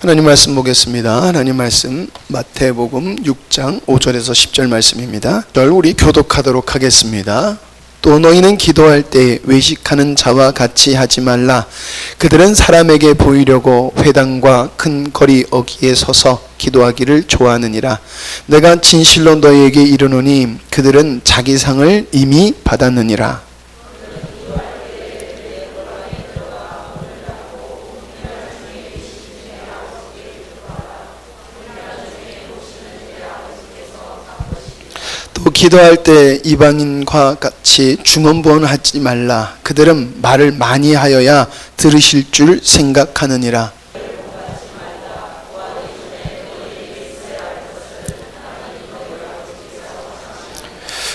하나님 말씀 보겠습니다. 하나님 말씀 마태복음 6장 5절에서 10절 말씀입니다. 우리 교독하도록 하겠습니다. 또 너희는 기도할 때 외식하는 자와 같이 하지 말라. 그들은 사람에게 보이려고 회당과 큰 거리 어귀에 서서 기도하기를 좋아하느니라. 내가 진실로 너희에게 이르노니 그들은 자기 상을 이미 받았느니라. 또 기도할 때 이방인과 같이 중언부언하지 말라. 그들은 말을 많이 하여야 들으실 줄 생각하느니라.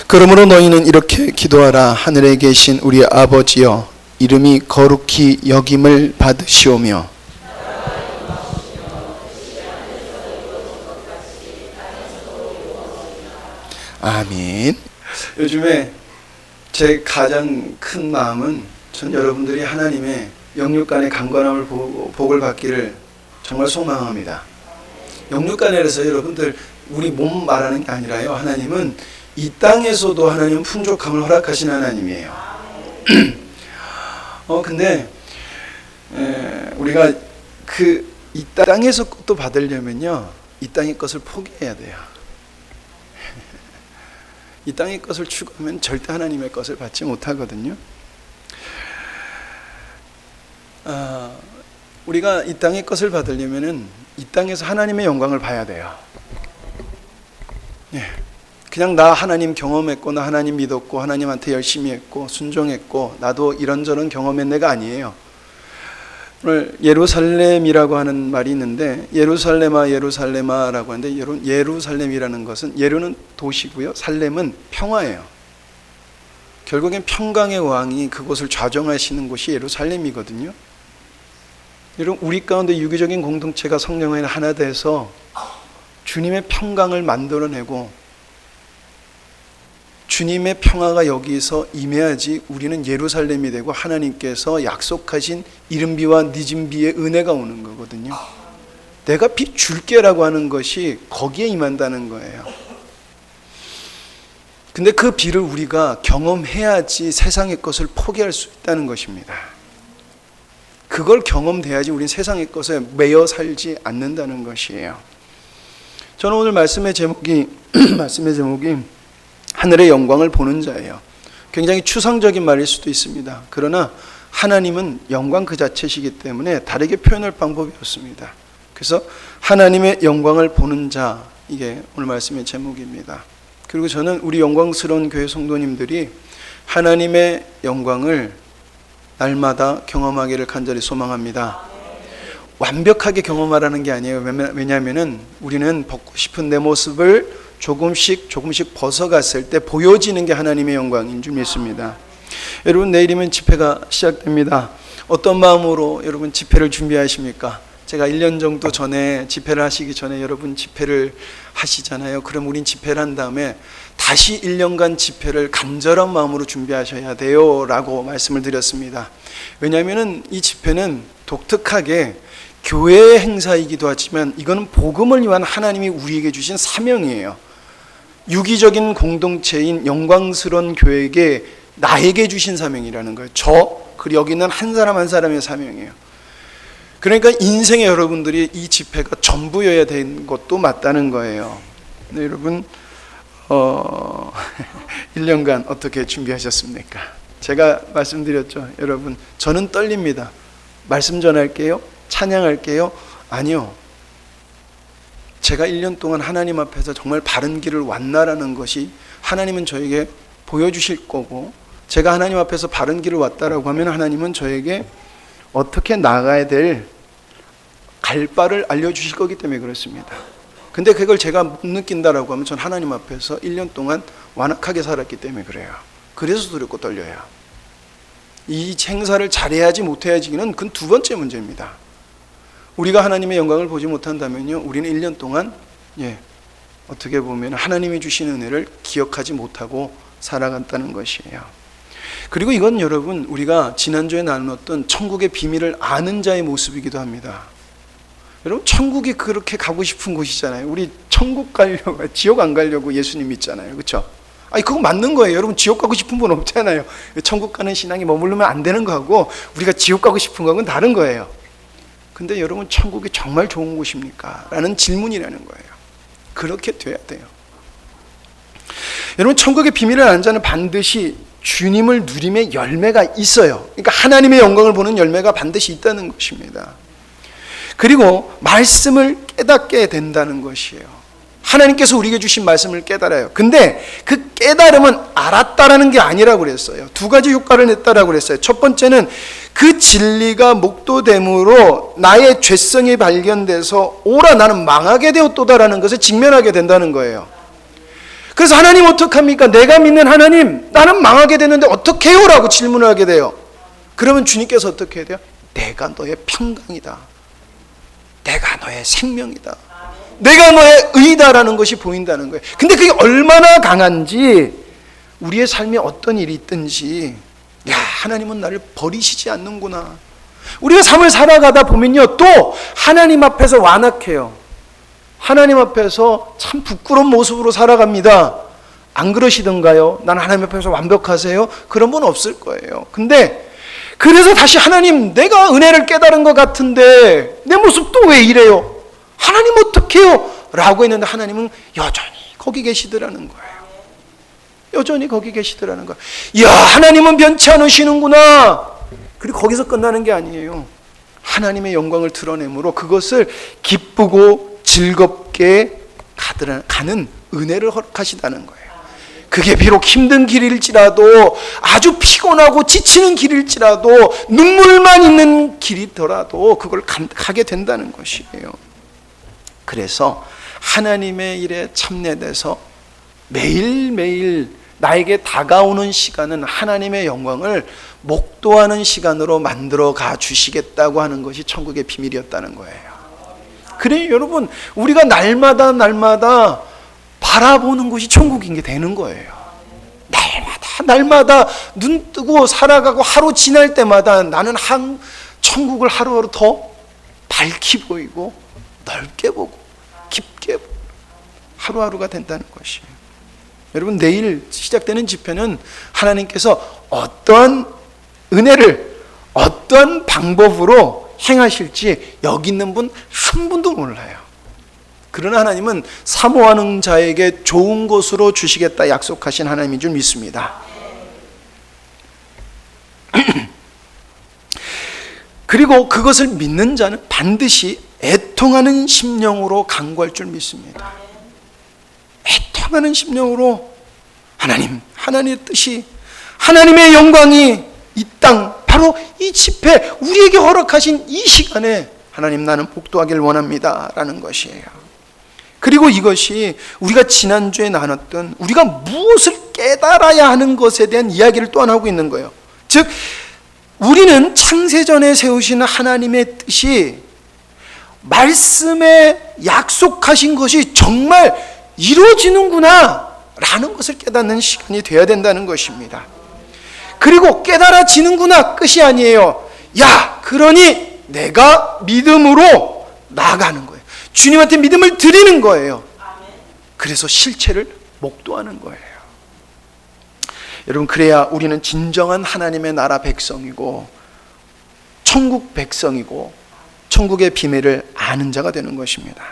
그러므로 너희는 이렇게 기도하라. 하늘에 계신 우리 아버지여, 이름이 거룩히 여김을 받으시오며 아멘. 요즘에 제 가장 큰 마음은 전 여러분들이 하나님의 영육간의 강건함을 보고 복을 받기를 정말 소망합니다. 영육간에서 여러분들 우리 몸 말하는 게 아니라요. 하나님은 이 땅에서도 하나님은 풍족함을 허락하신 하나님이에요. 근데 우리가 이 땅에서 것도 받으려면요, 이 땅의 것을 포기해야 돼요. 이 땅의 것을 추구하면 절대 하나님의 것을 받지 못하거든요. 우리가 이 땅의 것을 받으려면은 이 땅에서 하나님의 영광을 봐야 돼요. 그냥 나 하나님 경험했고, 나 하나님 믿었고, 하나님한테 열심히 했고, 순종했고, 나도 이런저런 경험했네가 아니에요. 오늘 예루살렘이라고 하는 말이 있는데, 예루살렘아 예루살렘아라고 하는데, 예루살렘이라는 것은, 예루는 도시고요, 살렘은 평화예요. 결국엔 평강의 왕이 그곳을 좌정하시는 곳이 예루살렘이거든요. 여러분, 우리 가운데 유기적인 공동체가 성령 안에 하나 돼서 주님의 평강을 만들어내고 주님의 평화가 여기서 임해야지 우리는 예루살렘이 되고 하나님께서 약속하신 이른비와 늦은비의 은혜가 오는 거거든요. 내가 비 줄게라고 하는 것이 거기에 임한다는 거예요. 근데 그 비를 우리가 경험해야지 세상의 것을 포기할 수 있다는 것입니다. 그걸 경험돼야지 우리는 세상의 것에 매여 살지 않는다는 것이에요. 저는 오늘 말씀의 제목이 하늘의 영광을 보는 자예요. 굉장히 추상적인 말일 수도 있습니다. 그러나 하나님은 영광 그 자체시기 때문에 다르게 표현할 방법이 없습니다. 그래서 하나님의 영광을 보는 자, 이게 오늘 말씀의 제목입니다. 그리고 저는 우리 영광스러운 교회 성도님들이 하나님의 영광을 날마다 경험하기를 간절히 소망합니다. 완벽하게 경험하라는 게 아니에요. 왜냐하면 우리는 벗고 싶은 내 모습을 조금씩 벗어갔을 때 보여지는 게 하나님의 영광인 줄 믿습니다. 여러분, 내일이면 집회가 시작됩니다. 어떤 마음으로 여러분 집회를 준비하십니까? 제가 1년 정도 전에 집회를 하시기 전에 여러분 집회를 하시잖아요. 그럼 우린 집회를 한 다음에 다시 1년간 집회를 간절한 마음으로 준비하셔야 돼요 라고 말씀을 드렸습니다. 왜냐하면 이 집회는 독특하게 교회의 행사이기도 하지만 이거는 복음을 위한 하나님이 우리에게 주신 사명이에요. 유기적인 공동체인 영광스러운 교회에게 나에게 주신 사명이라는 거예요. 그리고 여기 있는 한 사람 한 사람의 사명이에요. 그러니까 인생의 여러분들이 이 집회가 전부여야 되는 것도 맞다는 거예요. 네, 여러분 1년간 어떻게 준비하셨습니까? 제가 말씀드렸죠. 여러분, 저는 떨립니다. 말씀 전할게요? 찬양할게요? 아니요. 제가 1년 동안 하나님 앞에서 정말 바른 길을 왔나라는 것이 하나님은 저에게 보여주실 거고, 제가 하나님 앞에서 바른 길을 왔다라고 하면 하나님은 저에게 어떻게 나가야 될 갈바를 알려주실 거기 때문에 그렇습니다. 근데 그걸 제가 못 느낀다라고 하면 전 하나님 앞에서 1년 동안 완악하게 살았기 때문에 그래요. 그래서 두렵고 떨려요. 이 행사를 잘해야지 못해야지는 그건 두 번째 문제입니다. 우리가 하나님의 영광을 보지 못한다면요, 우리는 1년 동안 어떻게 보면 하나님이 주신 은혜를 기억하지 못하고 살아갔다는 것이에요. 그리고 이건 여러분, 우리가 지난주에 나눴던 천국의 비밀을 아는 자의 모습이기도 합니다. 여러분 천국이 그렇게 가고 싶은 곳이잖아요. 우리 천국 가려고 지옥 안 가려고 예수님 믿잖아요. 그렇죠? 아니 그거 맞는 거예요. 여러분 지옥 가고 싶은 분 없잖아요. 천국 가는 신앙이 머무르면 안 되는 거하고 우리가 지옥 가고 싶은 거하고는 다른 거예요. 근데 여러분 천국이 정말 좋은 곳입니까? 라는 질문이라는 거예요. 그렇게 돼야 돼요. 여러분 천국의 비밀을 아는 자는 반드시 주님을 누림의 열매가 있어요. 그러니까 하나님의 영광을 보는 열매가 반드시 있다는 것입니다. 그리고 말씀을 깨닫게 된다는 것이에요. 하나님께서 우리에게 주신 말씀을 깨달아요. 근데 그 깨달음은 알았다라는 게 아니라고 그랬어요. 두 가지 효과를 냈다라고 그랬어요. 첫 번째는 그 진리가 목도됨으로 나의 죄성이 발견돼서 오라 나는 망하게 되었도다라는 것을 직면하게 된다는 거예요. 그래서 하나님 어떡합니까? 내가 믿는 하나님, 나는 망하게 되는데 어떻게 해요? 라고 질문을 하게 돼요. 그러면 주님께서 어떻게 해야 돼요? 내가 너의 평강이다. 내가 너의 생명이다. 내가 너의 의다라는 것이 보인다는 거예요. 근데 그게 얼마나 강한지 우리의 삶에 어떤 일이 있든지 야 하나님은 나를 버리시지 않는구나. 우리가 삶을 살아가다 보면요 또 하나님 앞에서 완악해요. 하나님 앞에서 참 부끄러운 모습으로 살아갑니다. 안 그러시던가요? 나는 하나님 앞에서 완벽하세요? 그런 분 없을 거예요. 근데 그래서 다시 하나님 내가 은혜를 깨달은 것 같은데 내 모습 또 왜 이래요? 하나님 어떡해요? 라고 했는데 하나님은 여전히 거기 계시더라는 거예요. 여전히 거기 계시더라는 거예요. 이야 하나님은 변치 않으시는구나. 그리고 거기서 끝나는 게 아니에요. 하나님의 영광을 드러내므로 그것을 기쁘고 즐겁게 가는 은혜를 허락하시다는 거예요. 그게 비록 힘든 길일지라도 아주 피곤하고 지치는 길일지라도 눈물만 있는 길이더라도 그걸 가게 된다는 것이에요. 그래서 하나님의 일에 참여돼서 매일매일 나에게 다가오는 시간은 하나님의 영광을 목도하는 시간으로 만들어 가 주시겠다고 하는 것이 천국의 비밀이었다는 거예요. 그래 여러분 우리가 날마다 바라보는 것이 천국인 게 되는 거예요. 날마다 눈 뜨고 살아가고 하루 지날 때마다 나는 천국을 하루하루 더 밝게 보이고 넓게 보고 깊게 보고 하루하루가 된다는 것이에요. 여러분 내일 시작되는 집회는 하나님께서 어떤 은혜를 어떤 방법으로 행하실지 여기 있는 분 한 분도 몰라요. 그러나 하나님은 사모하는 자에게 좋은 것으로 주시겠다 약속하신 하나님인 줄 믿습니다. 그리고 그것을 믿는 자는 반드시 애통하는 심령으로 간구할 줄 믿습니다. 애통하는 심령으로 하나님의 뜻이 하나님의 영광이 이 땅 바로 이 집회 우리에게 허락하신 이 시간에 하나님 나는 복도하기를 원합니다 라는 것이에요. 그리고 이것이 우리가 지난주에 나눴던 우리가 무엇을 깨달아야 하는 것에 대한 이야기를 또한 하고 있는 거예요. 즉 우리는 창세전에 세우신 하나님의 뜻이 말씀에 약속하신 것이 정말 이루어지는구나 라는 것을 깨닫는 시간이 되어야 된다는 것입니다. 그리고 깨달아지는구나 끝이 아니에요. 야 그러니 내가 믿음으로 나아가는 거예요. 주님한테 믿음을 드리는 거예요. 그래서 실체를 목도하는 거예요. 여러분 그래야 우리는 진정한 하나님의 나라 백성이고 천국 백성이고 천국의 비밀을 아는 자가 되는 것입니다.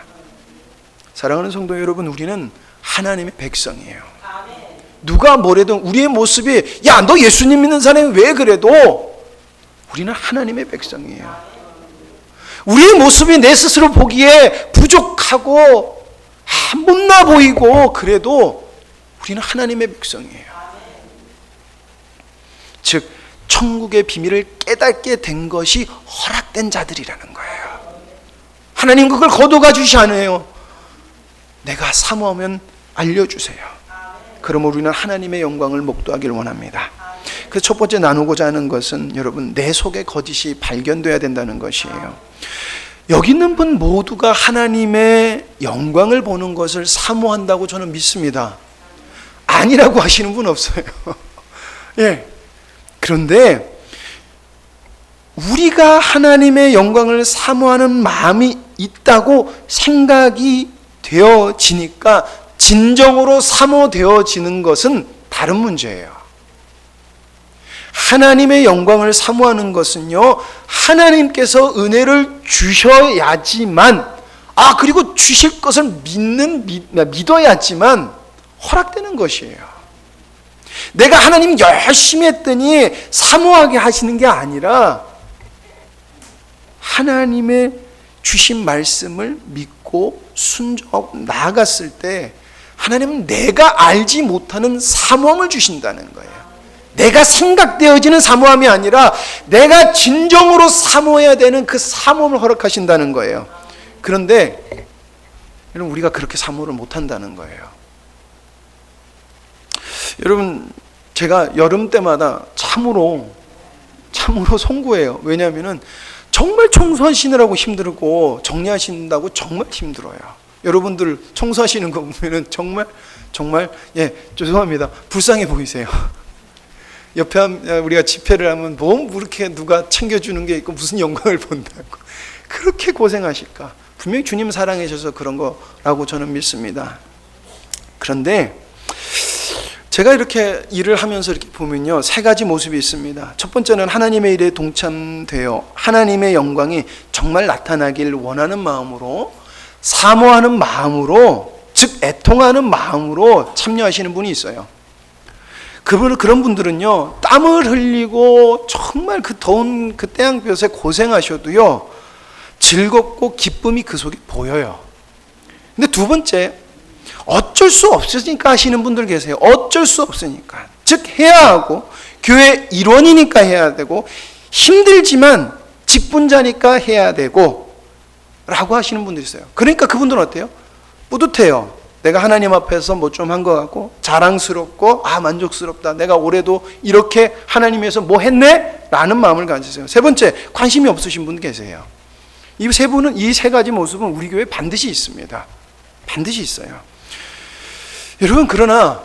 사랑하는 성도 여러분 우리는 하나님의 백성이에요. 누가 뭐래도 우리의 모습이 야 너 예수님 믿는 사람이 왜 그래도 우리는 하나님의 백성이에요. 우리의 모습이 내 스스로 보기에 부족하고 못나 보이고 그래도 우리는 하나님의 백성이에요. 즉 천국의 비밀을 깨닫게 된 것이 허락된 자들이라는 거예요. 하나님 그걸 거둬가 주시 않아요. 내가 사모하면 알려주세요. 그러면 우리는 하나님의 영광을 목도하기를 원합니다. 그래서 첫 번째 나누고자 하는 것은 여러분 내 속에 거짓이 발견돼야 된다는 것이에요. 여기 있는 분 모두가 하나님의 영광을 보는 것을 사모한다고 저는 믿습니다. 아니라고 하시는 분 없어요. 예. 그런데 우리가 하나님의 영광을 사모하는 마음이 있다고 생각이 되어지니까 진정으로 사모되어지는 것은 다른 문제예요. 하나님의 영광을 사모하는 것은요, 하나님께서 은혜를 주셔야지만, 그리고 주실 것을 믿어야지만 허락되는 것이에요. 내가 하나님 열심히 했더니 사모하게 하시는 게 아니라 하나님의 주신 말씀을 믿고 순종하고 나아갔을 때 하나님은 내가 알지 못하는 사모함을 주신다는 거예요. 내가 생각되어지는 사모함이 아니라 내가 진정으로 사모해야 되는 그 사모함을 허락하신다는 거예요. 그런데 여러분, 우리가 그렇게 사모를 못한다는 거예요. 여러분, 제가 여름 때마다 참으로 송구해요. 왜냐하면 정말 청소하시느라고 힘들고 정리하신다고 정말 힘들어요. 여러분들 청소하시는 거 보면은 정말 죄송합니다. 불쌍해 보이세요. 옆에 우리가 집회를 하면 뭐 그렇게 누가 챙겨주는 게 있고 무슨 영광을 본다고 그렇게 고생하실까? 분명히 주님 사랑해 주셔서 그런 거라고 저는 믿습니다. 그런데 제가 이렇게 일을 하면서 이렇게 보면요, 세 가지 모습이 있습니다. 첫 번째는 하나님의 일에 동참되어 하나님의 영광이 정말 나타나길 원하는 마음으로, 사모하는 마음으로, 즉 애통하는 마음으로 참여하시는 분이 있어요. 그런 분들은요, 땀을 흘리고 정말 그 더운 그 태양볕에 고생하셔도요, 즐겁고 기쁨이 그 속에 보여요. 근데 두 번째, 어쩔 수 없으니까 하시는 분들 계세요. 어쩔 수 없으니까. 즉 해야 하고, 교회 일원이니까 해야 되고, 힘들지만 직분자니까 해야 되고 라고 하시는 분들이 있어요. 그러니까 그분들은 어때요? 뿌듯해요. 내가 하나님 앞에서 뭐 좀 한 것 같고 자랑스럽고 만족스럽다. 내가 올해도 이렇게 하나님 위해서 뭐 했네? 라는 마음을 가지세요. 세 번째, 관심이 없으신 분 계세요. 이 세 가지 모습은 우리 교회에 반드시 있습니다. 반드시 있어요. 여러분, 그러나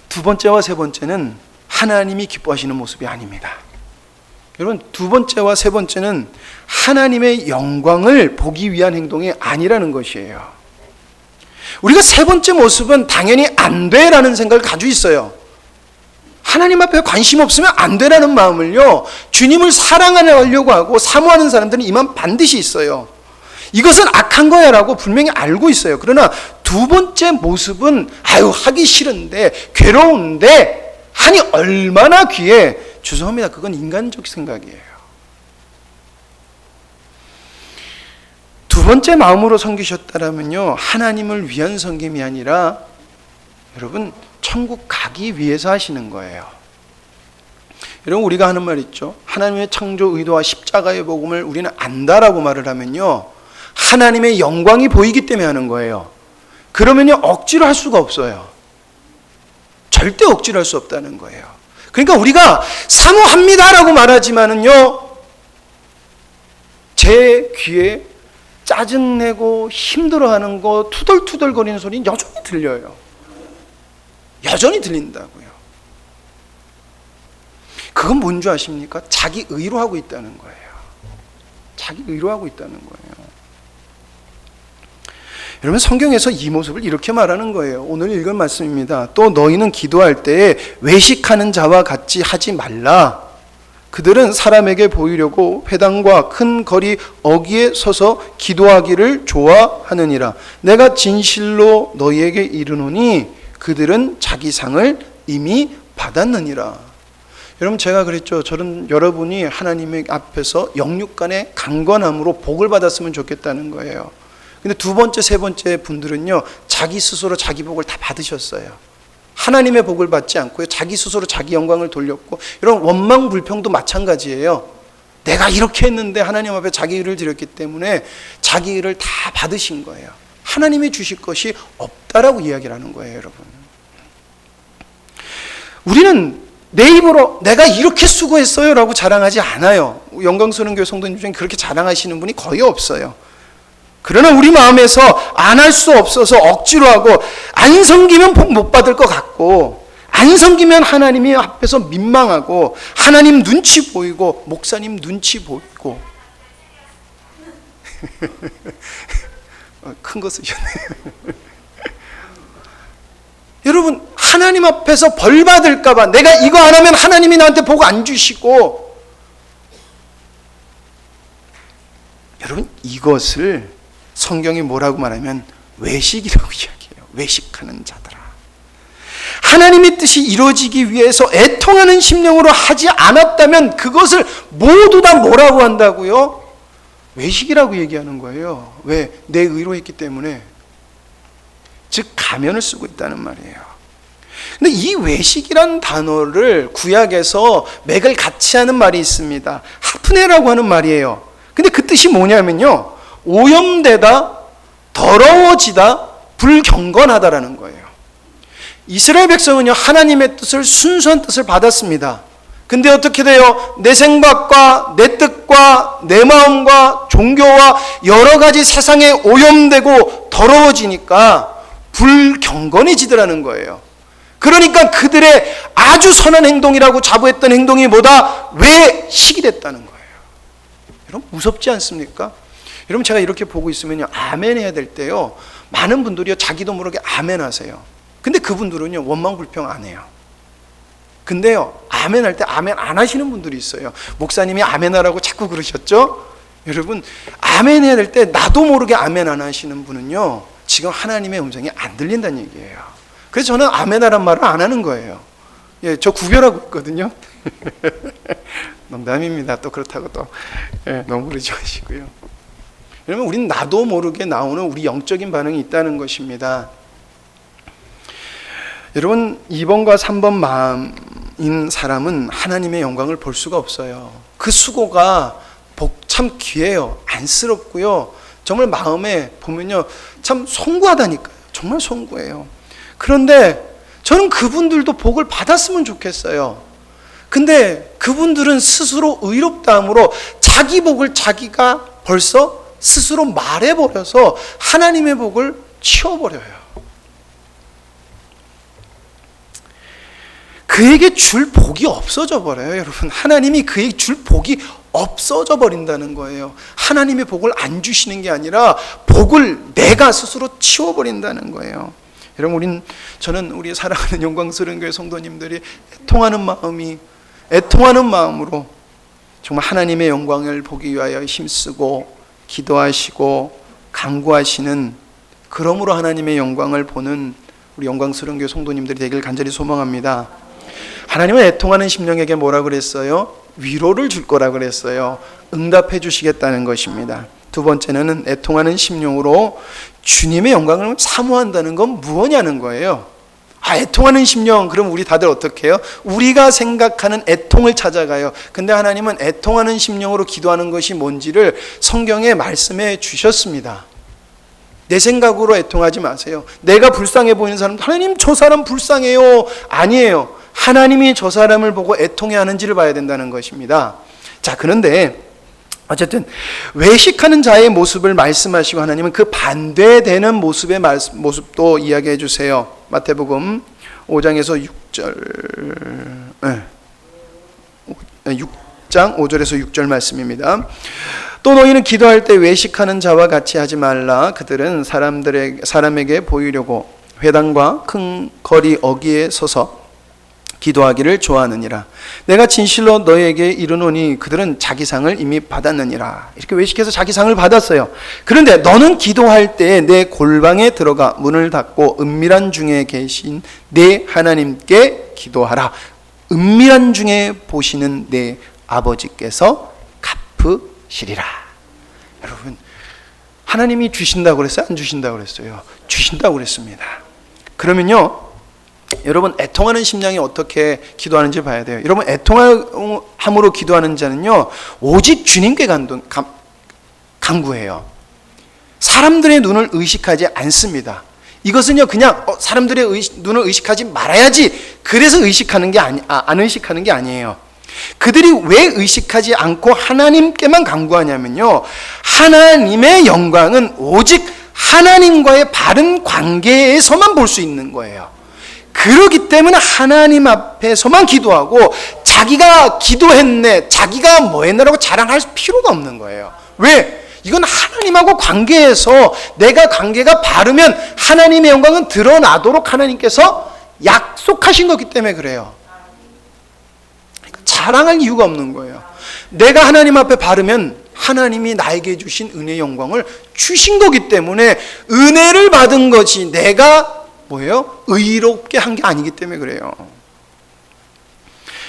두 번째와 세 번째는 하나님이 기뻐하시는 모습이 아닙니다. 여러분, 두 번째와 세 번째는 하나님의 영광을 보기 위한 행동이 아니라는 것이에요. 우리가 세 번째 모습은 당연히 안 돼라는 생각을 가지고 있어요. 하나님 앞에 관심 없으면 안 되라는 마음을요, 주님을 사랑하려고 하고 사모하는 사람들은 이만 반드시 있어요. 이것은 악한 거야 라고 분명히 알고 있어요. 그러나 두 번째 모습은 하기 싫은데 괴로운데 하니 얼마나 귀해. 죄송합니다. 그건 인간적 생각이에요. 두 번째 마음으로 섬기셨다면요, 하나님을 위한 섬김이 아니라 여러분 천국 가기 위해서 하시는 거예요. 여러분, 우리가 하는 말 있죠. 하나님의 창조 의도와 십자가의 복음을 우리는 안다라고 말을 하면요, 하나님의 영광이 보이기 때문에 하는 거예요. 그러면요, 억지로 할 수가 없어요. 절대 억지로 할 수 없다는 거예요. 그러니까 우리가 사모합니다라고 말하지만은요, 제 귀에 짜증내고 힘들어하는 거, 투덜투덜거리는 소리는 여전히 들려요. 여전히 들린다고요. 그건 뭔지 아십니까? 자기 의로 하고 있다는 거예요. 자기 의로 하고 있다는 거예요. 여러분, 성경에서 이 모습을 이렇게 말하는 거예요. 오늘 읽은 말씀입니다. 또 너희는 기도할 때에 외식하는 자와 같이 하지 말라. 그들은 사람에게 보이려고 회당과 큰 거리 어귀에 서서 기도하기를 좋아하느니라. 내가 진실로 너희에게 이르노니 그들은 자기 상을 이미 받았느니라. 여러분, 제가 그랬죠. 저는 여러분이 하나님의 앞에서 영육간의 강건함으로 복을 받았으면 좋겠다는 거예요. 근데 두 번째, 세 번째 분들은요, 자기 스스로 자기 복을 다 받으셨어요. 하나님의 복을 받지 않고요, 자기 스스로 자기 영광을 돌렸고, 이런 원망 불평도 마찬가지예요. 내가 이렇게 했는데 하나님 앞에 자기 일을 드렸기 때문에 자기 일을 다 받으신 거예요. 하나님이 주실 것이 없다라고 이야기를 하는 거예요, 여러분. 우리는 내 입으로 내가 이렇게 수고했어요 라고 자랑하지 않아요. 영광스러운 교회 성도님 중에 그렇게 자랑하시는 분이 거의 없어요. 그러나 우리 마음에서 안 할 수 없어서 억지로 하고, 안 섬기면 복 못 받을 것 같고, 안 섬기면 하나님이 앞에서 민망하고, 하나님 눈치 보이고, 목사님 눈치 보이고, 큰 거 쓰셨네요. 여러분, 하나님 앞에서 벌 받을까봐 내가 이거 안 하면 하나님이 나한테 복 안 주시고, 여러분, 이것을 성경이 뭐라고 말하면 외식이라고 이야기해요. 외식하는 자들아. 하나님의 뜻이 이루어지기 위해서 애통하는 심령으로 하지 않았다면 그것을 모두 다 뭐라고 한다고요? 외식이라고 얘기하는 거예요. 왜? 내 의로 했기 때문에. 즉 가면을 쓰고 있다는 말이에요. 근데 이 외식이란 단어를 구약에서 맥을 같이 하는 말이 있습니다. 하프네라고 하는 말이에요. 근데 그 뜻이 뭐냐면요, 오염되다, 더러워지다, 불경건하다라는 거예요. 이스라엘 백성은요, 하나님의 뜻을, 순수한 뜻을 받았습니다. 근데 어떻게 돼요? 내 생각과 내 뜻과 내 마음과 종교와 여러 가지 세상에 오염되고 더러워지니까 불경건해지더라는 거예요. 그러니까 그들의 아주 선한 행동이라고 자부했던 행동이 뭐다? 외식이 됐다는 거예요. 여러분, 무섭지 않습니까? 여러분, 제가 이렇게 보고 있으면요, 아멘 해야 될 때요, 많은 분들이요, 자기도 모르게 아멘 하세요. 근데 그분들은요, 원망불평 안 해요. 근데요, 아멘 할 때 아멘 안 하시는 분들이 있어요. 목사님이 아멘 하라고 자꾸 그러셨죠? 여러분, 아멘 해야 될 때 나도 모르게 아멘 안 하시는 분은요, 지금 하나님의 음성이 안 들린다는 얘기예요. 그래서 저는 아멘 하란 말을 안 하는 거예요. 예, 저 구별하고 있거든요. 농담입니다. 또 그렇다고 또 너무 그러지 마시고요. 여러분, 우린 나도 모르게 나오는 우리 영적인 반응이 있다는 것입니다. 여러분, 2번과 3번 마음인 사람은 하나님의 영광을 볼 수가 없어요. 그 수고가 참 귀해요. 안쓰럽고요. 정말 마음에 보면요, 참 송구하다니까요. 정말 송구해요. 그런데 저는 그분들도 복을 받았으면 좋겠어요. 근데 그분들은 스스로 의롭다함으로 자기 복을 자기가 벌써 스스로 말해버려서 하나님의 복을 치워버려요. 그에게 줄 복이 없어져 버려요. 여러분, 하나님이 그에게 줄 복이 없어져 버린다는 거예요. 하나님의 복을 안 주시는 게 아니라 복을 내가 스스로 치워버린다는 거예요. 여러분, 저는 우리 사랑하는 영광스러운 교회 성도님들이 애통하는 마음으로 정말 하나님의 영광을 보기 위하여 힘쓰고 기도하시고 간구하시는, 그러므로 하나님의 영광을 보는 우리 영광스러운 교회 성도님들이 되길 간절히 소망합니다. 하나님은 애통하는 심령에게 뭐라 그랬어요? 위로를 줄 거라 그랬어요. 응답해 주시겠다는 것입니다. 두 번째는 애통하는 심령으로 주님의 영광을 사모한다는 건 무엇냐는 거예요. 애통하는 심령, 그럼 우리 다들 어떻게 해요? 우리가 생각하는 애통을 찾아가요. 근데 하나님은 애통하는 심령으로 기도하는 것이 뭔지를 성경에 말씀해 주셨습니다. 내 생각으로 애통하지 마세요. 내가 불쌍해 보이는 사람, 하나님 저 사람 불쌍해요. 아니에요. 하나님이 저 사람을 보고 애통해 하는지를 봐야 된다는 것입니다. 자, 그런데 어쨌든 외식하는 자의 모습을 말씀하시고 하나님은 그 반대되는 모습도 이야기해 주세요. 마태복음 5장에서 6장 5절에서 6절 말씀입니다. 또 너희는 기도할 때 외식하는 자와 같이 하지 말라. 그들은 사람에게 보이려고 회당과 큰 거리 어귀에 서서 기도하기를 좋아하느니라. 내가 진실로 너희에게 이르노니 그들은 자기 상을 이미 받았느니라. 이렇게 외식해서 자기 상을 받았어요. 그런데 너는 기도할 때 내 골방에 들어가 문을 닫고 은밀한 중에 계신 내 하나님께 기도하라. 은밀한 중에 보시는 내 아버지께서 갚으시리라. 여러분, 하나님이 주신다고 그랬어요? 안 주신다고 그랬어요? 주신다고 그랬습니다. 그러면요, 여러분, 애통하는 심령이 어떻게 기도하는지 봐야 돼요. 여러분, 애통함으로 기도하는 자는요, 오직 주님께 간구해요. 사람들의 눈을 의식하지 않습니다. 이것은요, 그냥 사람들의 눈을 의식하지 말아야지 그래서 안 의식하는 게 아니에요. 그들이 왜 의식하지 않고 하나님께만 간구하냐면요, 하나님의 영광은 오직 하나님과의 바른 관계에서만 볼 수 있는 거예요. 그렇기 때문에 하나님 앞에서만 기도하고 자기가 기도했네, 자기가 뭐 했네라고 자랑할 필요가 없는 거예요. 왜? 이건 하나님하고 관계에서 내가 관계가 바르면 하나님의 영광은 드러나도록 하나님께서 약속하신 거기 때문에 그래요. 자랑할 이유가 없는 거예요. 내가 하나님 앞에 바르면 하나님이 나에게 주신 은혜의 영광을 주신 거기 때문에 은혜를 받은 것이 내가 뭐예요? 의롭게 한 게 아니기 때문에 그래요.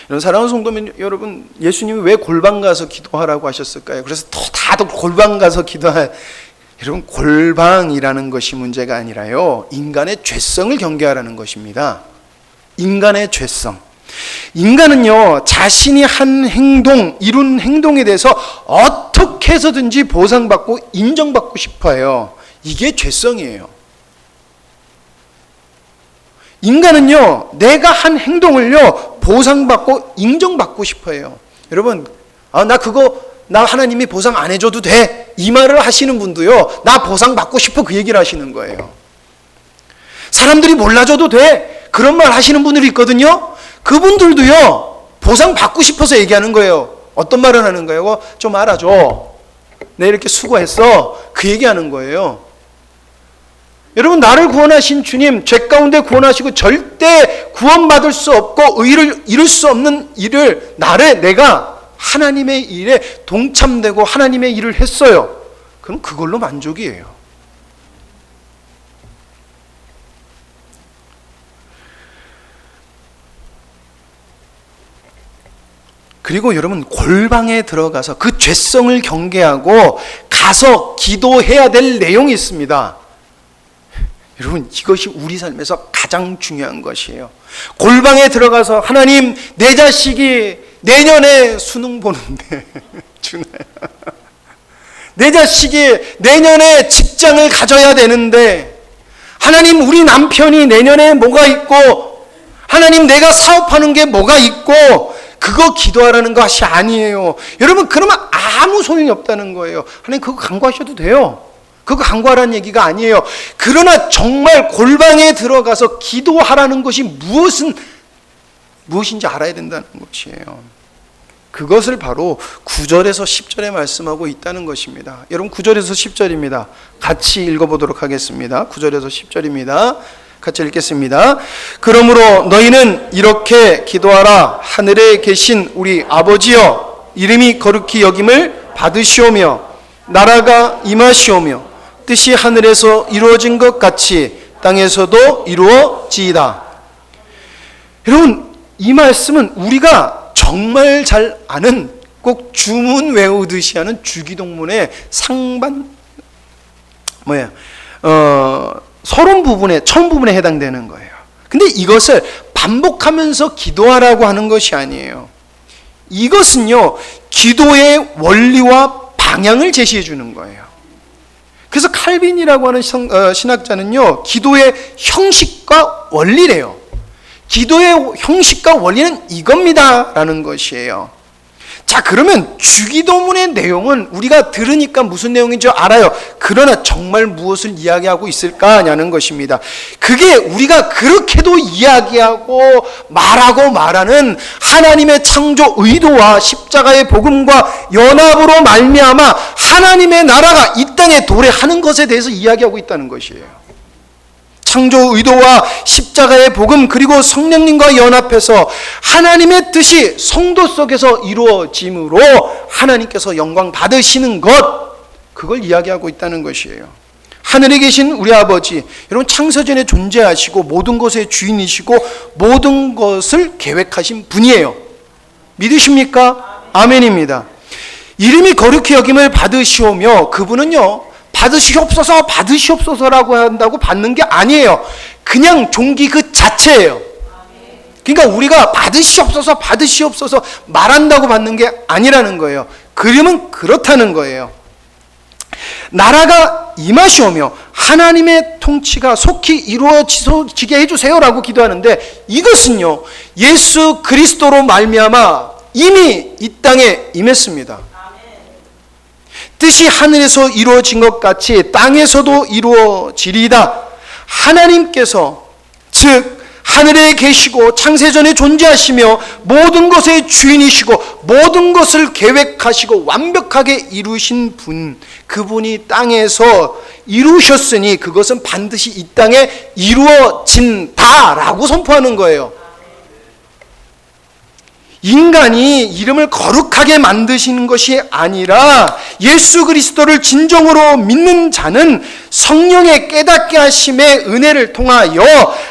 이런 사랑하는 성도님 여러분, 예수님이 왜 골방 가서 기도하라고 하셨을까요? 그래서 다들 골방 가서 기도할, 여러분 골방이라는 것이 문제가 아니라요, 인간의 죄성을 경계하라는 것입니다. 인간의 죄성. 인간은요, 자신이 한 행동, 이룬 행동에 대해서 어떻게 해서든지 보상받고 인정받고 싶어요. 이게 죄성이에요. 인간은요, 내가 한 행동을요, 보상받고 인정받고 싶어요. 여러분, 나 하나님이 보상 안 해줘도 돼, 이 말을 하시는 분도요, 나 보상받고 싶어, 그 얘기를 하시는 거예요. 사람들이 몰라줘도 돼, 그런 말 하시는 분들이 있거든요. 그분들도요, 보상받고 싶어서 얘기하는 거예요. 어떤 말을 하는 거예요? 좀 알아줘, 내 이렇게 수고했어, 그 얘기하는 거예요. 여러분, 나를 구원하신 주님, 죄 가운데 구원하시고 절대 구원받을 수 없고 의를 이룰 수 없는 일을, 내가 하나님의 일에 동참되고 하나님의 일을 했어요. 그럼 그걸로 만족이에요. 그리고 여러분, 골방에 들어가서 그 죄성을 경계하고 가서 기도해야 될 내용이 있습니다. 여러분, 이것이 우리 삶에서 가장 중요한 것이에요. 골방에 들어가서, 하나님, 내 자식이 내년에 수능 보는데 준아야, 내 자식이 내년에 직장을 가져야 되는데, 하나님, 우리 남편이 내년에 뭐가 있고, 하나님, 내가 사업하는 게 뭐가 있고, 그거 기도하라는 것이 아니에요. 여러분, 그러면 아무 소용이 없다는 거예요. 하나님, 그거 간구하셔도 돼요. 그거 간구하라는 얘기가 아니에요. 그러나 정말 골방에 들어가서 기도하라는 것이 무엇인지 알아야 된다는 것이에요. 그것을 바로 9절에서 10절에 말씀하고 있다는 것입니다. 여러분, 9절에서 10절입니다. 같이 읽어보도록 하겠습니다. 9절에서 10절입니다. 같이 읽겠습니다. 그러므로 너희는 이렇게 기도하라. 하늘에 계신 우리 아버지여, 이름이 거룩히 여김을 받으시오며 나라가 임하시오며 뜻이 하늘에서 이루어진 것 같이 땅에서도 이루어지이다. 여러분, 이 말씀은 우리가 정말 잘 아는, 꼭 주문 외우듯이 하는 주기도문의 상반 서론 부분에, 처음 부분에 해당되는 거예요. 근데 이것을 반복하면서 기도하라고 하는 것이 아니에요. 이것은요, 기도의 원리와 방향을 제시해 주는 거예요. 그래서 칼빈이라고 하는 신학자는요, 기도의 형식과 원리래요. 기도의 형식과 원리는 이겁니다 라는 것이에요. 자, 그러면 주기도문의 내용은 우리가 들으니까 무슨 내용인 줄 알아요. 그러나 정말 무엇을 이야기하고 있을까냐는 것입니다. 그게 우리가 그렇게도 이야기하고 말하는 하나님의 창조 의도와 십자가의 복음과 연합으로 말미암아 하나님의 나라가 이 땅에 도래하는 것에 대해서 이야기하고 있다는 것이에요. 창조 의도와 십자가의 복음, 그리고 성령님과 연합해서 하나님의 뜻이 성도 속에서 이루어짐으로 하나님께서 영광 받으시는 것, 그걸 이야기하고 있다는 것이에요. 하늘에 계신 우리 아버지, 여러분, 창세전에 존재하시고 모든 것의 주인이시고 모든 것을 계획하신 분이에요. 믿으십니까? 아멘입니다. 이름이 거룩히 여김을 받으시오며, 그분은요, 받으시옵소서라고 한다고 받는 게 아니에요. 그냥 종기 그 자체예요. 그러니까 우리가 받으시옵소서 말한다고 받는 게 아니라는 거예요. 그러면 그렇다는 거예요. 나라가 임하시오며 하나님의 통치가 속히 이루어지게 해주세요라고 기도하는데, 이것은요, 예수 그리스도로 말미암아 이미 이 땅에 임했습니다. 뜻이 하늘에서 이루어진 것 같이 땅에서도 이루어지리이다. 하나님께서, 즉 하늘에 계시고 창세전에 존재하시며 모든 것의 주인이시고 모든 것을 계획하시고 완벽하게 이루신 분, 그분이 땅에서 이루셨으니 그것은 반드시 이 땅에 이루어진다라고 선포하는 거예요. 인간이 이름을 거룩하게 만드시는 것이 아니라 예수 그리스도를 진정으로 믿는 자는 성령의 깨닫게 하심의 은혜를 통하여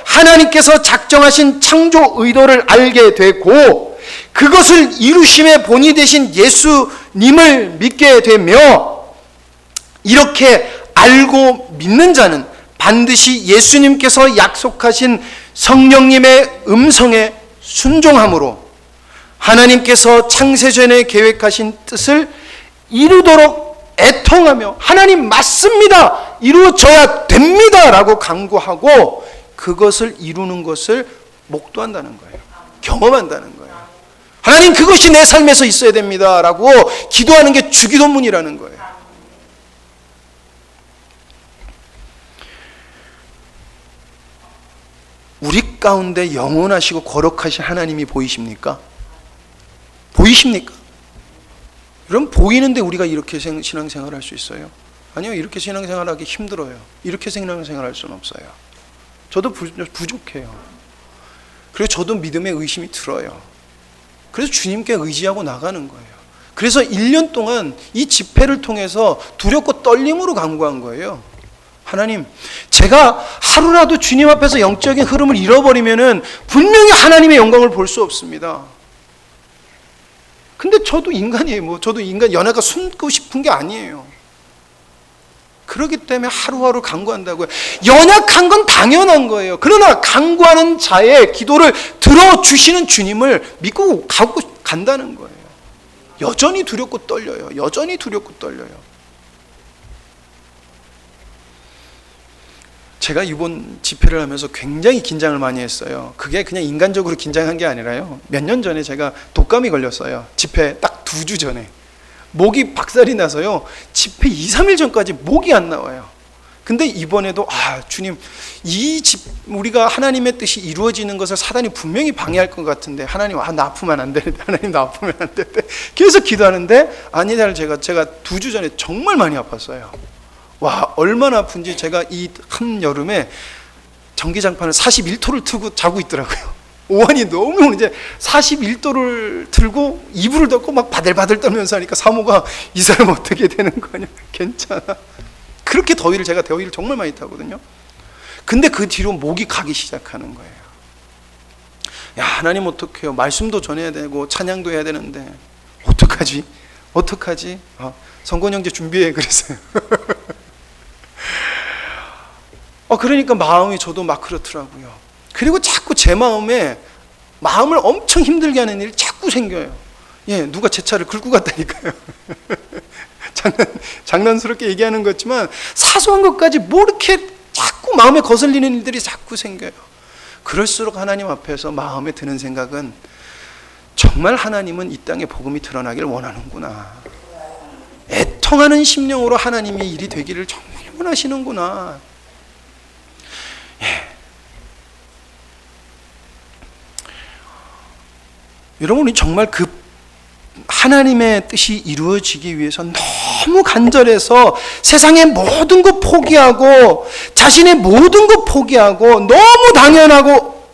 하나님께서 작정하신 창조 의도를 알게 되고 그것을 이루심의 본이 되신 예수님을 믿게 되며, 이렇게 알고 믿는 자는 반드시 예수님께서 약속하신 성령님의 음성에 순종함으로 하나님께서 창세전에 계획하신 뜻을 이루도록 애통하며 하나님 맞습니다, 이루어져야 됩니다 라고 간구하고 그것을 이루는 것을 목도한다는 거예요. 경험한다는 거예요. 하나님 그것이 내 삶에서 있어야 됩니다 라고 기도하는 게 주기도문이라는 거예요. 우리 가운데 영원하시고 거룩하신 하나님이 보이십니까? 보이십니까? 여러분, 보이는데 우리가 이렇게 신앙생활 할 수 있어요? 아니요, 이렇게 신앙생활 하기 힘들어요. 이렇게 신앙생활 할 수는 없어요. 저도 부족해요. 그래서 저도 믿음의 의심이 들어요. 그래서 주님께 의지하고 나가는 거예요. 그래서 1년 동안 이 집회를 통해서 두렵고 떨림으로 간구한 거예요. 하나님, 제가 하루라도 주님 앞에서 영적인 흐름을 잃어버리면은 분명히 하나님의 영광을 볼 수 없습니다. 근데 저도 인간이에요. 저도 인간, 연약하 숨고 싶은 게 아니에요. 그렇기 때문에 하루하루 간구한다고요. 연약한 건 당연한 거예요. 그러나 간구하는 자의 기도를 들어주시는 주님을 믿고 간다는 거예요. 여전히 두렵고 떨려요. 여전히 두렵고 떨려요. 제가 이번 집회를 하면서 굉장히 긴장을 많이 했어요. 그게 그냥 인간적으로 긴장한 게 아니라요. 몇 년 전에 제가 독감이 걸렸어요. 집회 딱 2주 전에. 목이 박살이 나서요. 집회 2, 3일 전까지 목이 안 나와요. 근데 이번에도 주님, 우리가 하나님의 뜻이 이루어지는 것을 사단이 분명히 방해할 것 같은데 하나님, 나 아프면 안 되는데, 하나님 나 아프면 안 되는데 계속 기도하는데 아니다, 제가 2주 전에 정말 많이 아팠어요. 와, 얼마나 아픈지 제가 이 한여름에 전기장판을 41도를 틀고 자고 있더라고요. 오한이 너무 이제 41도를 틀고 이불을 덮고 막 바들바들 떨면서 하니까 사모가 이 사람 어떻게 되는 거냐, 괜찮아. 그렇게 제가 더위를 정말 많이 타거든요. 근데 그 뒤로 목이 가기 시작하는 거예요. 야, 하나님 어떡해요. 말씀도 전해야 되고 찬양도 해야 되는데 어떡하지? 성권 형제 준비해 그랬어요. 그러니까 마음이 저도 막 그렇더라고요. 그리고 자꾸 제 마음을 엄청 힘들게 하는 일이 자꾸 생겨요. 누가 제 차를 긁고 갔다니까요. 장난스럽게 얘기하는 거지만 사소한 것까지 뭐 이렇게 자꾸 마음에 거슬리는 일들이 자꾸 생겨요. 그럴수록 하나님 앞에서 마음에 드는 생각은 정말 하나님은 이 땅에 복음이 드러나길 원하는구나. 애통하는 심령으로 하나님이 일이 되기를 정말 원하시는구나. 여러분이 정말 그 하나님의 뜻이 이루어지기 위해서 너무 간절해서 세상의 모든 것 포기하고 자신의 모든 것 포기하고 너무 당연하고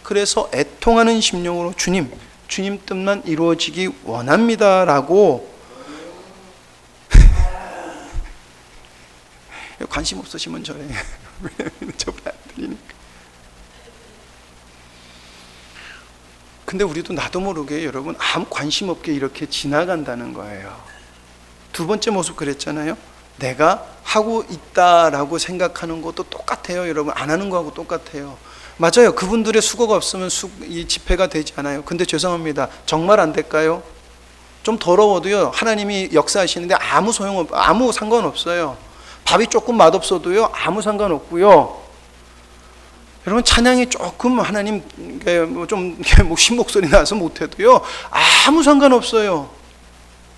그래서 애통하는 심령으로 주님 뜻만 이루어지기 원합니다라고 관심 없으시면 저래. 저분 안 들리니까. 근데 우리도 나도 모르게 여러분 아무 관심 없게 이렇게 지나간다는 거예요. 두 번째 모습 그랬잖아요. 내가 하고 있다라고 생각하는 것도 똑같아요. 여러분 안 하는 거하고 똑같아요. 맞아요. 그분들의 수고가 없으면 이 집회가 되지 않아요. 근데 죄송합니다. 정말 안 될까요? 좀 더러워도요. 하나님이 역사하시는데 아무 상관없어요. 밥이 조금 맛없어도요. 아무 상관없고요. 여러분 찬양이 조금 하나님 좀 신목소리 나서 못해도요 아무 상관없어요.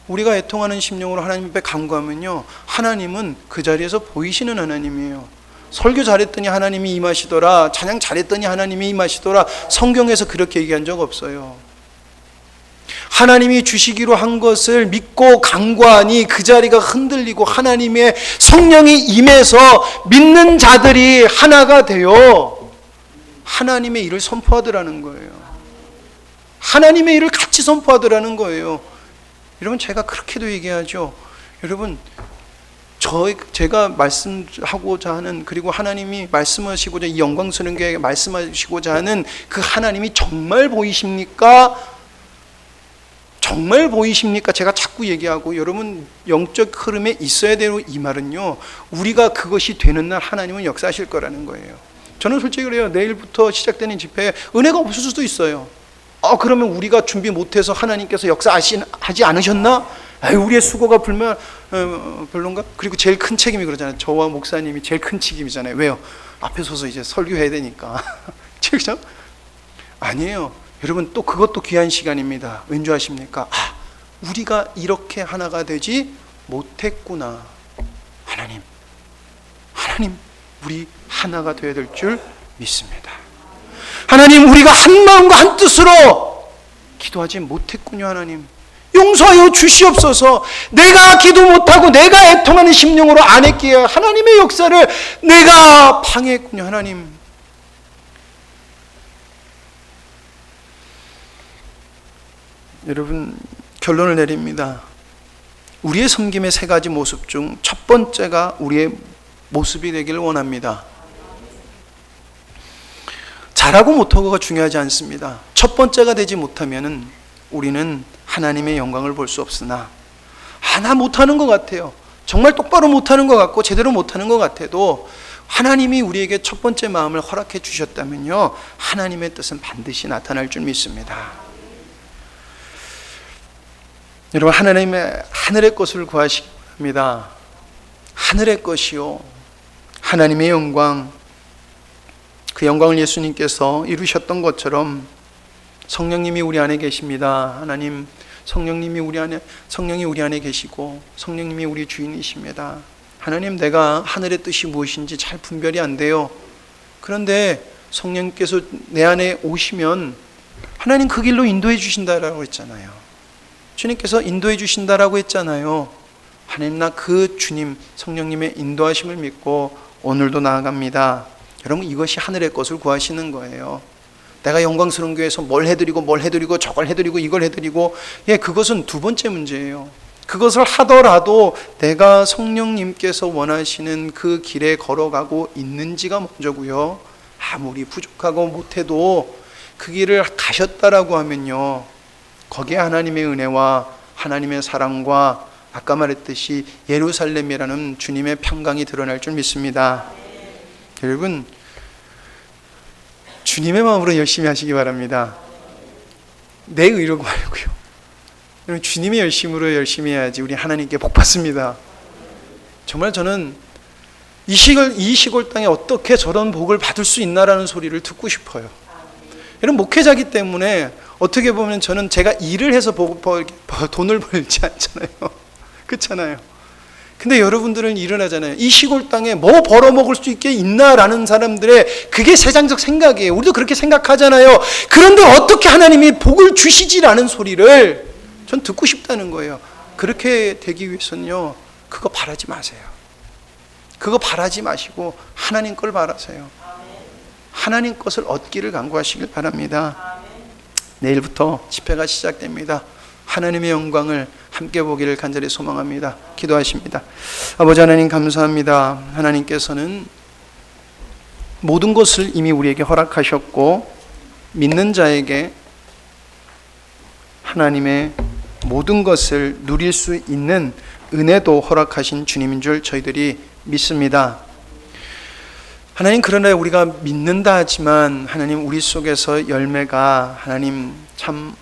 우리가 애통하는 심령으로 하나님 앞에 간구하면요 하나님은 그 자리에서 보이시는 하나님이에요. 설교 잘했더니 하나님이 임하시더라, 찬양 잘했더니 하나님이 임하시더라, 성경에서 그렇게 얘기한 적 없어요. 하나님이 주시기로 한 것을 믿고 간구하니 그 자리가 흔들리고 하나님의 성령이 임해서 믿는 자들이 하나가 되어 하나님의 일을 선포하더라는 거예요. 하나님의 일을 같이 선포하더라는 거예요. 여러분, 제가 그렇게도 얘기하죠. 여러분, 제가 말씀하고자 하는, 그리고 하나님이 말씀하시고자, 이 영광스러운 교회에 말씀하시고자 하는 그 하나님이 정말 보이십니까? 정말 보이십니까? 제가 자꾸 얘기하고, 여러분, 영적 흐름에 있어야 되는 이 말은요, 우리가 그것이 되는 날 하나님은 역사하실 거라는 거예요. 저는 솔직히 그래요. 내일부터 시작되는 집회에 은혜가 없을 수도 있어요. 그러면 우리가 준비 못해서 하나님께서 역사하지 않으셨나? 우리의 수고가 별론가? 그리고 제일 큰 책임이 그러잖아요. 저와 목사님이 제일 큰 책임이잖아요. 왜요? 앞에 서서 이제 설교해야 되니까. 그렇죠? 아니에요. 여러분, 또 그것도 귀한 시간입니다. 왠 줄 아십니까? 우리가 이렇게 하나가 되지 못했구나. 하나님, 우리 하나가 되어야 될 줄 믿습니다. 하나님, 우리가 한 마음과 한 뜻으로 기도하지 못했군요. 하나님, 용서하여 주시옵소서. 내가 기도 못하고 내가 애통하는 심령으로 안 했기에 하나님의 역사를 내가 방해했군요. 하나님, 여러분, 결론을 내립니다. 우리의 섬김의 세 가지 모습 중 첫 번째가 우리의 모습이 되기를 원합니다. 잘하고 못하고가 중요하지 않습니다. 첫 번째가 되지 못하면은 우리는 하나님의 영광을 볼 수 없으나, 나 못하는 것 같아요. 정말 똑바로 못하는 것 같고 제대로 못하는 것 같아도 하나님이 우리에게 첫 번째 마음을 허락해 주셨다면요, 하나님의 뜻은 반드시 나타날 줄 믿습니다. 여러분, 하늘의 것을 구하시기 바랍니다. 하늘의 것이요, 하나님의 영광, 그 영광을 예수님께서 이루셨던 것처럼 성령님이 우리 안에 계십니다. 하나님, 성령이 우리 안에 계시고 성령님이 우리 주인이십니다. 하나님, 내가 하늘의 뜻이 무엇인지 잘 분별이 안 돼요. 그런데 성령님께서 내 안에 오시면 하나님 그 길로 인도해 주신다라고 했잖아요. 주님께서 인도해 주신다라고 했잖아요. 하나님, 나 그 주님 성령님의 인도하심을 믿고 오늘도 나아갑니다. 여러분, 이것이 하늘의 것을 구하시는 거예요. 내가 영광스러운 교회에서 뭘 해드리고 저걸 해드리고 이걸 해드리고, 그것은 두 번째 문제예요. 그것을 하더라도 내가 성령님께서 원하시는 그 길에 걸어가고 있는지가 먼저고요. 아무리 부족하고 못해도 그 길을 가셨다라고 하면요, 거기에 하나님의 은혜와 하나님의 사랑과 아까 말했듯이 예루살렘이라는 주님의 평강이 드러날 줄 믿습니다. 여러분, 주님의 마음으로 열심히 하시기 바랍니다. 내 의로 말고요. 여러분, 주님의 열심으로 열심히 해야지 우리 하나님께 복 받습니다. 정말 저는 이 시골 땅에 어떻게 저런 복을 받을 수 있나라는 소리를 듣고 싶어요. 여러분, 목회자기 때문에 어떻게 보면 저는 제가 일을 해서 돈을 벌지 않잖아요. 그렇잖아요. 근데 여러분들은 일을 하잖아요. 이 시골 땅에 뭐 벌어먹을 수 있게 있나라는 사람들의 그게 세상적 생각이에요. 우리도 그렇게 생각하잖아요. 그런데 어떻게 하나님이 복을 주시지라는 소리를 전 듣고 싶다는 거예요. 그렇게 되기 위해서는요, 그거 바라지 마세요. 그거 바라지 마시고 하나님 걸 바라세요. 하나님 것을 얻기를 간구하시길 바랍니다. 내일부터 집회가 시작됩니다. 하나님의 영광을 함께 보기를 간절히 소망합니다. 기도하십니다. 아버지 하나님, 감사합니다. 하나님께서는 모든 것을 이미 우리에게 허락하셨고 믿는 자에게 하나님의 모든 것을 누릴 수 있는 은혜도 허락하신 주님인 줄 저희들이 믿습니다. 하나님, 그러나 우리가 믿는다 하지만 하나님, 우리 속에서 열매가 하나님 참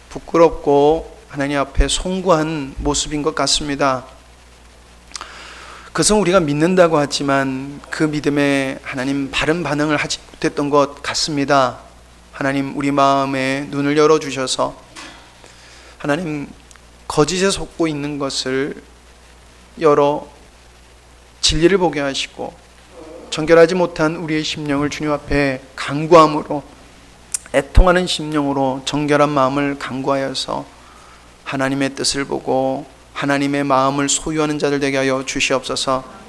부끄럽고 하나님 앞에 송구한 모습인 것 같습니다. 그것은 우리가 믿는다고 하지만 그 믿음에 하나님 바른 반응을 하지 못했던 것 같습니다. 하나님, 우리 마음에 눈을 열어주셔서 하나님, 거짓에 속고 있는 것을 열어 진리를 보게 하시고 정결하지 못한 우리의 심령을 주님 앞에 간구함으로, 애통하는 심령으로 정결한 마음을 간구하여서 하나님의 뜻을 보고 하나님의 마음을 소유하는 자들 되게 하여 주시옵소서.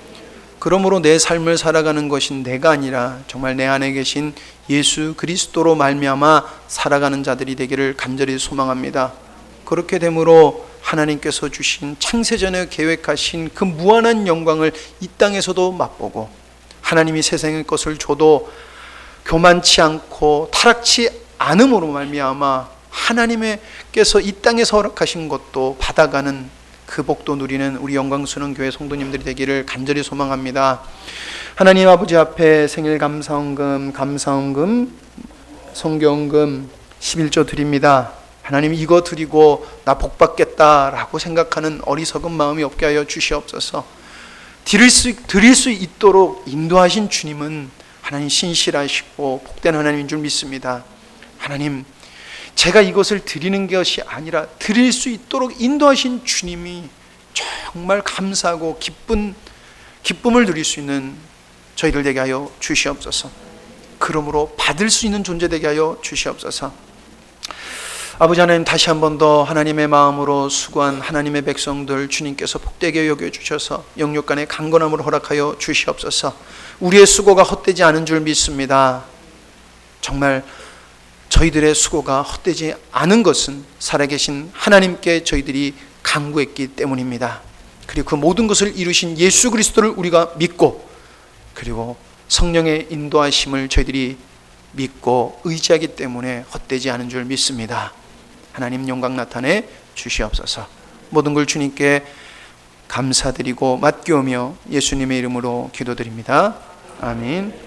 그러므로 내 삶을 살아가는 것이 내가 아니라 정말 내 안에 계신 예수 그리스도로 말미암아 살아가는 자들이 되기를 간절히 소망합니다. 그렇게 되므로 하나님께서 주신 창세전에 계획하신 그 무한한 영광을 이 땅에서도 맛보고, 하나님이 세상의 것을 줘도 교만치 않고 타락치 않음으로 말미암아 하나님께서 이 땅에서 허락하신 것도 받아가는 그 복도 누리는 우리 영광스러운 교회 성도님들이 되기를 간절히 소망합니다. 하나님 아버지 앞에 생일 감사헌금, 성경금 11조 드립니다. 하나님, 이거 드리고 나 복 받겠다라고 생각하는 어리석은 마음이 없게 하여 주시옵소서. 드릴 수 있도록 인도하신 주님은 하나님 신실하시고 복된 하나님인 줄 믿습니다. 하나님, 제가 이것을 드리는 것이 아니라 드릴 수 있도록 인도하신 주님이 정말 감사하고 기쁨을 누릴 수 있는 저희들 되게 하여 주시옵소서. 그러므로 받을 수 있는 존재 되게 하여 주시옵소서. 아버지 하나님, 다시 한 번 더 하나님의 마음으로 수고한 하나님의 백성들 주님께서 복되게 여겨주셔서 영육간의 강건함을 허락하여 주시옵소서. 우리의 수고가 헛되지 않은 줄 믿습니다. 정말 저희들의 수고가 헛되지 않은 것은 살아계신 하나님께 저희들이 간구했기 때문입니다. 그리고 그 모든 것을 이루신 예수 그리스도를 우리가 믿고, 그리고 성령의 인도하심을 저희들이 믿고 의지하기 때문에 헛되지 않은 줄 믿습니다. 하나님, 영광 나타내 주시옵소서. 모든 걸 주님께 감사드리고 맡겨오며 예수님의 이름으로 기도드립니다. 아멘.